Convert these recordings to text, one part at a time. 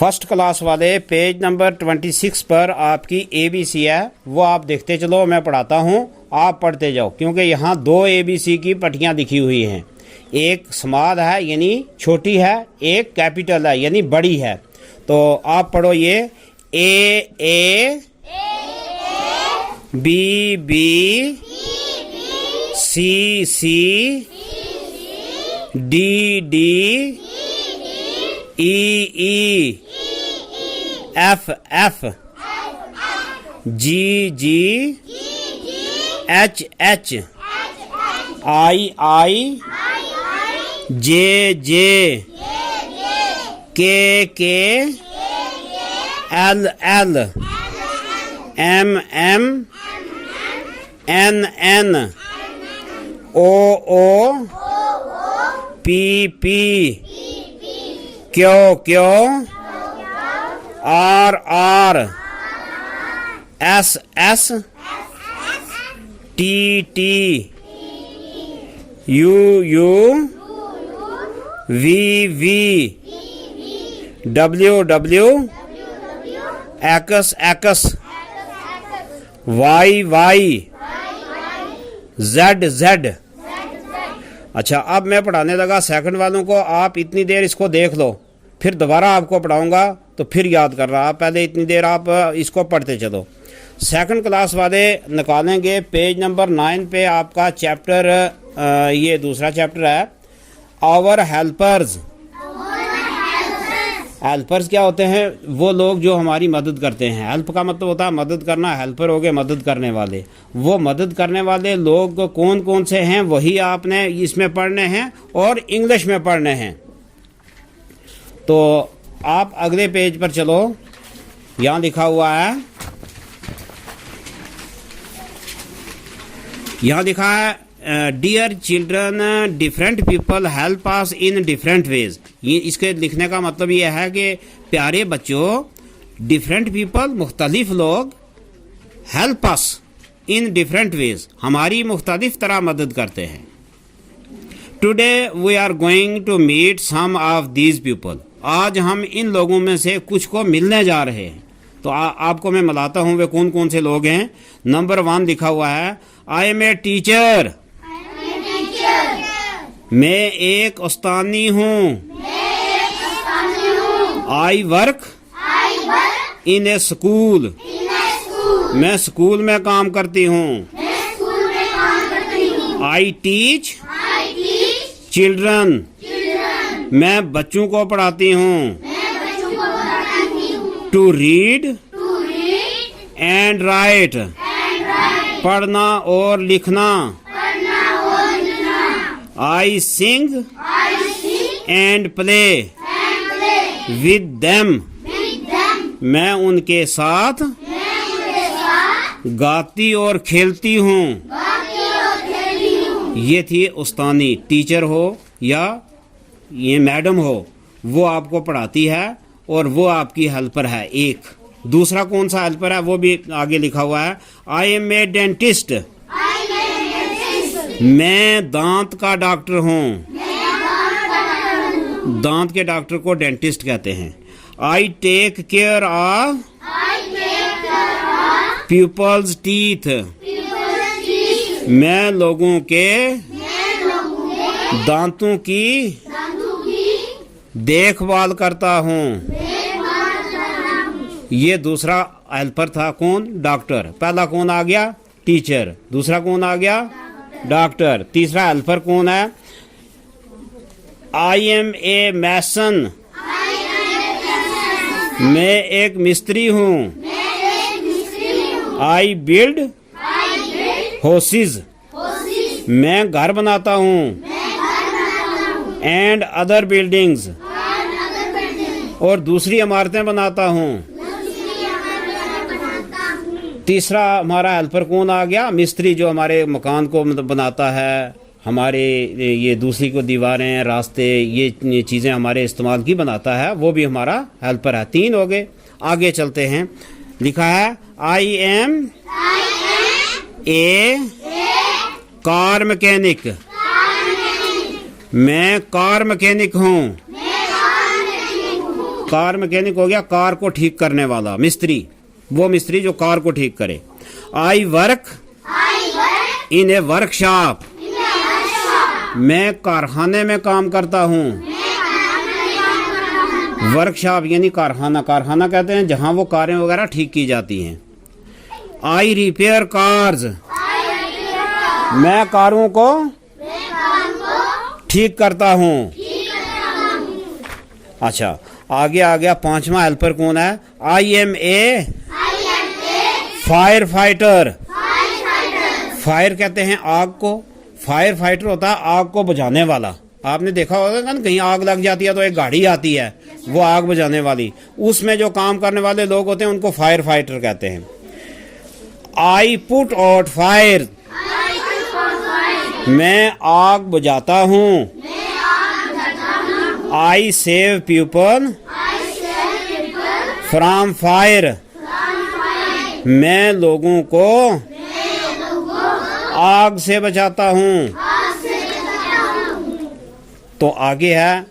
First class वाले page number 26 पर आपकी ABC है, वो आप देखते चलो। मैं पढ़ाता हूँ, आप पढ़ते जाओ, क्योंकि यहाँ दो ABC की पट्टियाँ दिखी हुई हैं। एक स्मॉल है यानी छोटी है, एक कैपिटल है यानी बड़ी है। तो आप पढ़ो ये A B C D E F G H I J K L M N O P Q R S T U V W X Y Z। अच्छा, अब मैं पढ़ाने लगा सेकंड वालों को। आप इतनी देर इसको देख लो, फिर दोबारा आपको पढ़ाऊंगा तो फिर याद कर रहा। आप पहले इतनी देर आप इसको पढ़ते चलो। सेकंड क्लास वाले निकालेंगे पेज नंबर 9 पे आपका चैप्टर, ये दूसरा चैप्टर है, आवर हेल्पर्स। हेल्पर्स क्या होते हैं? वो लोग जो हमारी मदद करते हैं। हेल्प का मतलब होता है मदद करना, हेल्पर हो गए मदद करने वाले। वो मदद करने वाले लोग कौन कौन से हैं वही आपने इसमें पढ़ने हैं और इंग्लिश में पढ़ने हैं। तो आप अगले पेज पर चलो, यहाँ लिखा हुआ है, यहाँ लिखा है dear children different people help us in different ways. ये इसके लिखने का मतलब ये है कि प्यारे बच्चों, डिफरेंट पीपल मुख्तलिफ लोग, help us in different ways हमारी मुख्तलिफ तरह मदद करते हैं। Today we are going to meet some of these people. आज हम इन लोगों में से कुछ को मिलने जा रहे हैं। तो आपको मैं मिलाता हूँ वे कौन कौन से लोग हैं। नंबर 1 लिखा हुआ है, आई एम ए टीचर। मैं एक उस्तानी हूँ। I work in a school. मैं स्कूल में काम करती हूँ। I teach children. मैं बच्चों को पढ़ाती हूँ। To read and write. पढ़ना और लिखना। I sing and play with them. मैं उनके साथ गाती और खेलती हूँ। ये थी उस्तानी। टीचर हो या ये मैडम हो, वो आपको पढ़ाती है और वो आपकी हेल्पर है। एक दूसरा कौन सा हेल्पर है वो भी आगे लिखा हुआ है, आई एम ए डेंटिस्ट। मैं दांत का डॉक्टर हूँ। दांत के डॉक्टर को डेंटिस्ट कहते हैं। I take care of people's teeth. मैं लोगों के दांतों की देखभाल करता हूँ। ये दूसरा हेल्पर था कौन? डॉक्टर। पहला कौन आ गया? टीचर। दूसरा कौन आ गया? डॉक्टर। तीसरा हेल्पर कौन है? आई एम ए मैसन। मैं एक मिस्त्री हूँ। I build houses. मैं घर बनाता हूँ। And other buildings. और दूसरी इमारतें बनाता हूँ। तीसरा हमारा हेल्पर कौन आ गया? मिस्त्री, जो हमारे मकान को बनाता है, हमारे ये दूसरी को दीवारें, रास्ते, ये चीज़ें हमारे इस्तेमाल की बनाता है, वो भी हमारा हेल्पर है। 3 हो गए। आगे चलते हैं। लिखा है I am a car mechanic. मैं कार मैकेनिक हूँ। कार मैकेनिक हो गया कार को ठीक करने वाला, मिस्त्री, वो मिस्त्री जो कार को ठीक करे। आई वर्क इन ए वर्कशॉप, मैं कारखाने में काम करता हूँ। वर्कशॉप यानी कारखाना, कारखाना कहते हैं जहाँ वो कारें वगैरह ठीक की जाती हैं। आई रिपेयर कार्स, मैं कारों को ठीक करता हूँ। अच्छा, आगे आ गया पांचवा हेल्पर कौन है? I am a fire fighter. Fire कहते हैं आग को, फायर फाइटर होता है आग को बुझाने वाला। आपने देखा होगा ना कहीं आग लग जाती है तो एक गाड़ी आती है वो आग बुझाने वाली, उसमें जो काम करने वाले लोग होते हैं उनको फायर फाइटर कहते हैं। आई पुट आउट फायर, मैं आग बुझाता हूँ। I save people from fire, मैं लोगों को आग से बचाता हूँ। तो आगे है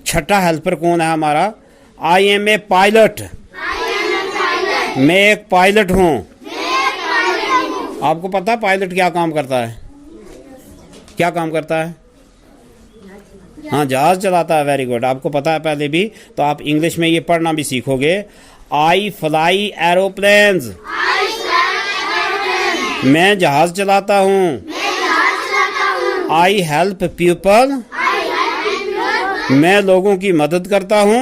छठा हेल्पर कौन है हमारा? आई एम ए पायलट, मैं एक पायलट हूँ। आपको पता है पायलट क्या काम करता है? क्या काम करता है? हाँ, जहाज चलाता है। वेरी गुड, आपको पता है पहले भी, तो आप इंग्लिश में ये पढ़ना भी सीखोगे। आई फ्लाई एरोप्लेन्स, मैं जहाज चलाता हूँ। आई हेल्प पीपल, मैं लोगों की मदद करता हूँ।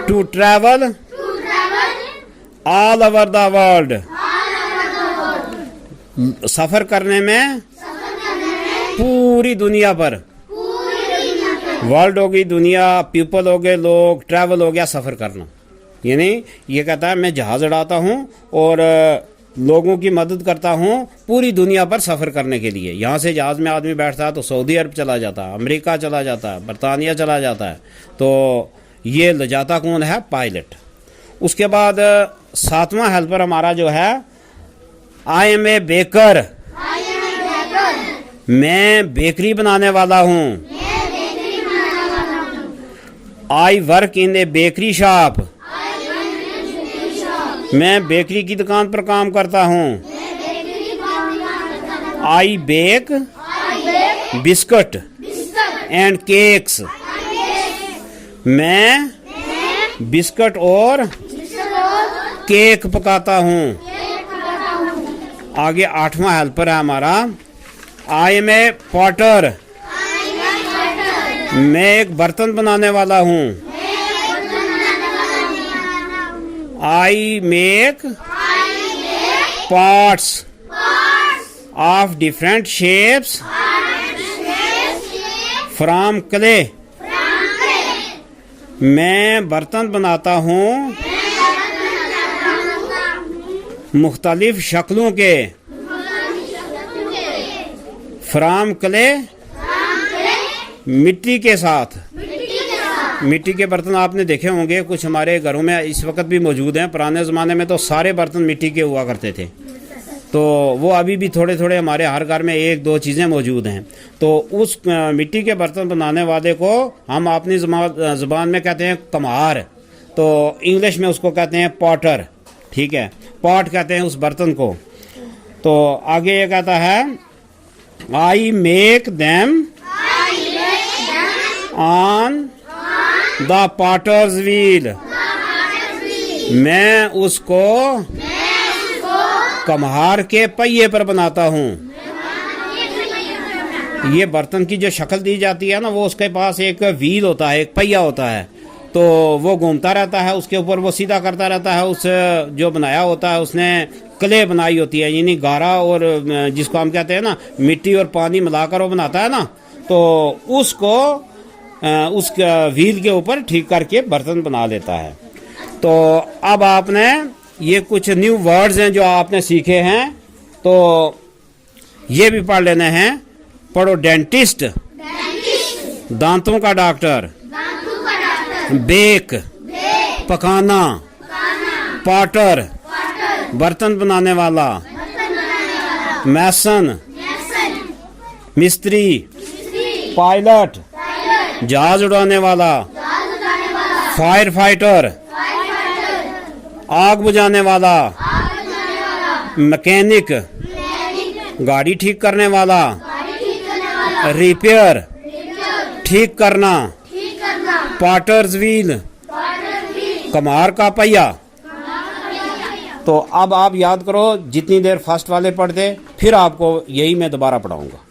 To travel all over the world, सफर करने में पूरी दुनिया पर। वर्ल्ड हो गई दुनिया, पीपल हो गए लोग, ट्रैवल हो गया सफर करना। यानी ये कहता है मैं जहाज उड़ाता हूँ और लोगों की मदद करता हूँ पूरी दुनिया पर सफर करने के लिए। यहाँ से जहाज में आदमी बैठता है तो सऊदी अरब चला जाता है, अमेरिका चला जाता है, बरतानिया चला जाता है। तो ये ले जाता कौन है? पायलट। उसके बाद सातवां हेल्पर हमारा जो है आई एम ए बेकर, मैं बेकरी बनाने वाला हूँ। I work in A bakery shop, मैं बेकरी की दुकान पर काम करता हूँ। आई बेक बिस्कुट एंड केक्स, मैं बिस्कुट और केक पकाता हूँ। आगे आठवां हेल्पर है हमारा आई एम ए पॉटर, मैं एक बर्तन बनाने वाला हूँ। I make pots of different shapes from clay, मैं बर्तन बनाता हूँ मुख्तलिफ शक्लों के। फ्रॉम क्ले, मिट्टी के साथ। मिट्टी के बर्तन आपने देखे होंगे, कुछ हमारे घरों में इस वक्त भी मौजूद हैं। पुराने ज़माने में तो सारे बर्तन मिट्टी के हुआ करते थे, तो वो अभी भी थोड़े थोड़े हमारे हर घर में एक दो चीज़ें मौजूद हैं। तो उस मिट्टी के बर्तन बनाने वाले को हम अपनी ज़बान में कहते हैं कम्हार, तो इंग्लिश में उसको कहते हैं पॉटर। ठीक है, पॉट कहते हैं उस बर्तन को। तो आगे ये कहता है I make them on the potter's wheel, मैं उसको कम्हार के पहिए पर बनाता हूँ। ये बर्तन की जो शक्ल दी जाती है ना, वो उसके पास एक व्हील होता है, एक पहिया होता है, तो वो घूमता रहता है, उसके ऊपर वो सीधा करता रहता है। उस जो बनाया होता है उसने क्ले बनाई होती है, यानी गारा, और जिसको हम कहते हैं ना मिट्टी और पानी मिलाकर वो बनाता है ना, तो उसको उस व्हील के ऊपर ठीक करके बर्तन बना लेता है। तो अब आपने ये कुछ न्यू वर्ड्स हैं जो आपने सीखे हैं, तो ये भी पढ़ लेने हैं। पढ़ो, डेंटिस्ट, दांतों का डॉक्टर। बेक, पकाना। पॉटर, बर्तन बनाने वाला। मैसन, मिस्त्री। पायलट, जहाज उड़ाने वाला। फायर फाइटर, आग बुझाने वाला, मैकेनिक, गाड़ी ठीक करने वाला, रिपेयर, ठीक करना, पॉटर्स व्हील, कमार का पहिया। तो अब आप याद करो, जितनी देर फर्स्ट वाले पढ़ते फिर आपको यही मैं दोबारा पढ़ाऊंगा।